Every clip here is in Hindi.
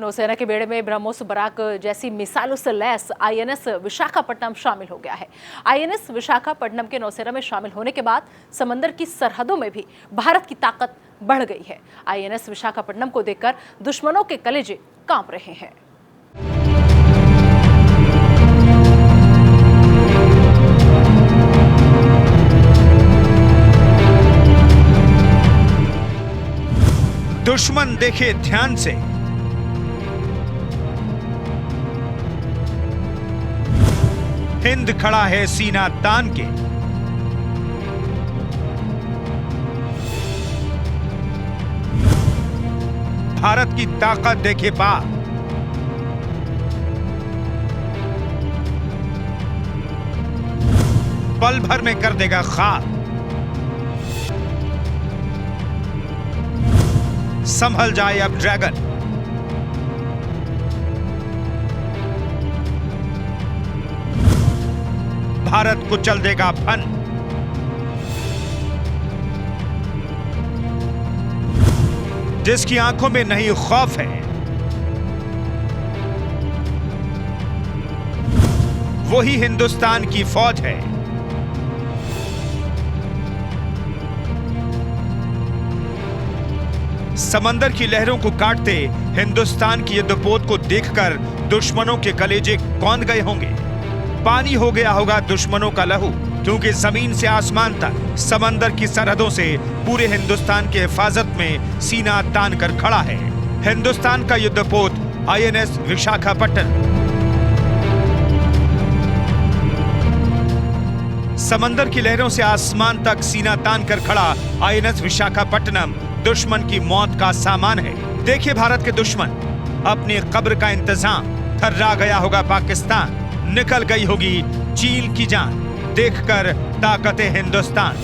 नौसेना के बेड़े में ब्रह्मोस बराक जैसी मिसाइलों से लैस आईएनएस विशाखापट्टनम शामिल हो गया है। आईएनएस विशाखापट्टनम के नौसेना में शामिल होने के बाद समंदर की सरहदों में भी भारत की ताकत बढ़ गई है। आईएनएस विशाखापट्टनम को देखकर दुश्मनों के कलेजे कांप रहे हैं। दुश्मन देखे ध्यान से, हिंद खड़ा है सीना तान के। भारत की ताकत देखे पार। पल भर में कर देगा खाक। संभल जाए अब ड्रैगन। भारत कुचल देगा फन। जिसकी आंखों में नहीं खौफ है, वही हिंदुस्तान की फौज है। समंदर की लहरों को काटते हिंदुस्तान की युद्धपोत को देखकर दुश्मनों के कलेजे कौंध गए होंगे। पानी हो गया होगा दुश्मनों का लहू, क्योंकि जमीन से आसमान तक समंदर की सरहदों से पूरे हिंदुस्तान के हिफाजत में सीना तान कर खड़ा है हिंदुस्तान का युद्धपोत आईएनएस विशाखापट्टनम। समंदर की लहरों से आसमान तक सीना तान कर खड़ा आईएनएस विशाखापट्टनम दुश्मन की मौत का सामान है। देखिए भारत के दुश्मन, अपनी कब्र का इंतजाम। थर्रा गया होगा पाकिस्तान, निकल गई होगी चील की जान, देखकर ताकत हिंदुस्तान।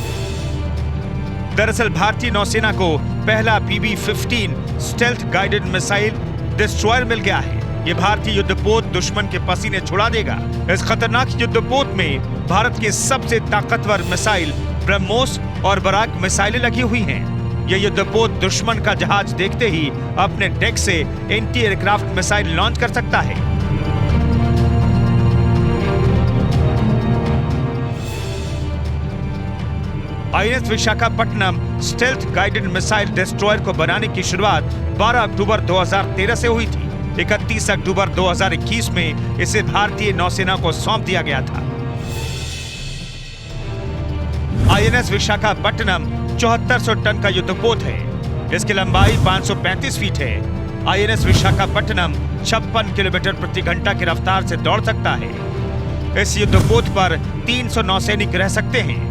दरअसल भारतीय नौसेना को पहला PB-15 stealth guided missile destroyer मिल गया है। ये भारतीय युद्धपोत दुश्मन के पसीने छुड़ा देगा। इस खतरनाक युद्धपोत में भारत के सबसे ताकतवर मिसाइल ब्रह्मोस और बराक मिसाइलें लगी हुई हैं। यह युद्धपोत दुश्मन का जहाज देखते ही अपने डेक से एंटी एयरक्राफ्ट मिसाइल लॉन्च कर सकता है। INS Visakhapatnam stealth guided missile destroyer को बनाने की शुरुआत 12 अक्टूबर 2013 से हुई थी। 31 अक्टूबर 2021 में इसे भारतीय नौसेना को सौंप दिया गया था। आईएनएस विशाखापट्टनम 7400 टन का युद्धपोत है। इसकी लंबाई 535 फीट है। आईएनएस विशाखापट्टनम 56 किलोमीटर प्रति घंटा की रफ्तार से दौड़ सकता है। इस युद्धपोत पर 300 नौसैनिक रह सकते हैं।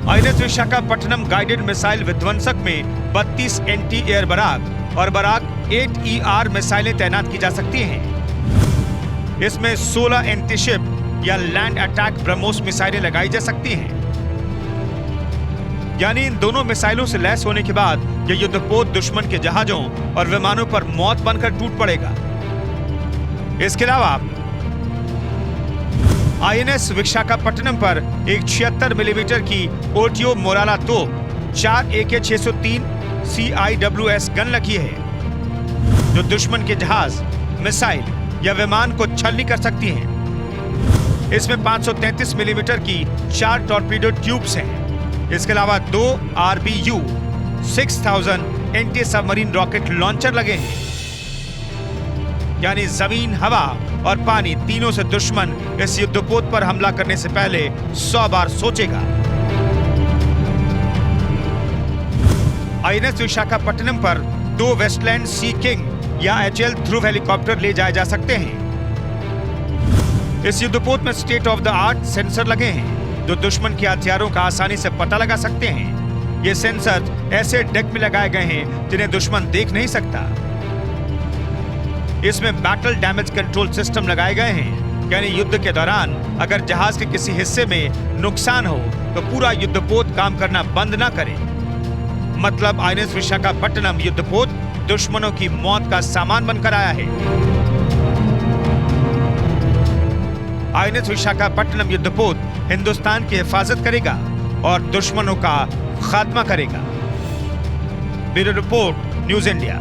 आईएनएस विशाखापट्टनम गाइडेड मिसाइल विध्वंसक में 32 एंटी एयर बराक और बराक 8ER मिसाइलें तैनात की जा सकती हैं। इसमें 16 एंटी शिप या लैंड अटैक ब्रह्मोस मिसाइलें लगाई जा सकती हैं। यानी इन दोनों मिसाइलों से लैस होने के बाद यह युद्धपोत दुश्मन के जहाजों और विमानों पर मौत बनकर टूट पड़ेगा। इसके अलावा आईएनएस विशाखापट्टनम पर एक 76 मिलीमीटर की ओटियो मोराला तोप, 4 AK-603 CIWS गन लगी है, जो दुश्मन के जहाज, मिसाइल या विमान को छलनी कर सकती हैं। इसमें 533 मिलीमीटर की 4 टॉर्पीडो ट्यूब्स हैं। इसके अलावा 2 RBU 6000 anti submarine rocket launcher लगे हैं। यानी जमीन, हवा और पानी तीनों से दुश्मन इस युद्धपोत पर हमला करने से पहले 100 बार सोचेगा। आईएनएस विशाखापट्टनम पर 2 वेस्टलैंड सी किंग या HL ध्रुव हेलीकॉप्टर ले जाए जा सकते हैं। इस युद्धपोत में state of the art sensor लगे हैं, जो दुश्मन के हथियारों का आसानी से पता लगा सकते हैं। ये सेंसर ऐसे डेक में लगाए गए हैं जिन्हें दुश्मन देख नहीं सकता। इसमें बैटल डैमेज कंट्रोल सिस्टम लगाए गए हैं, यानी युद्ध के दौरान अगर जहाज के किसी हिस्से में नुकसान हो तो पूरा युद्धपोत काम करना बंद ना करे। मतलब आईएनएस विशाखापट्टनम युद्धपोत दुश्मनों की मौत का सामान बनकर आया है। आईएनएस विशाखापट्टनम युद्धपोत हिंदुस्तान की हिफाजत करेगा और दुश्मनों का खात्मा करेगा। Bureau report, news India.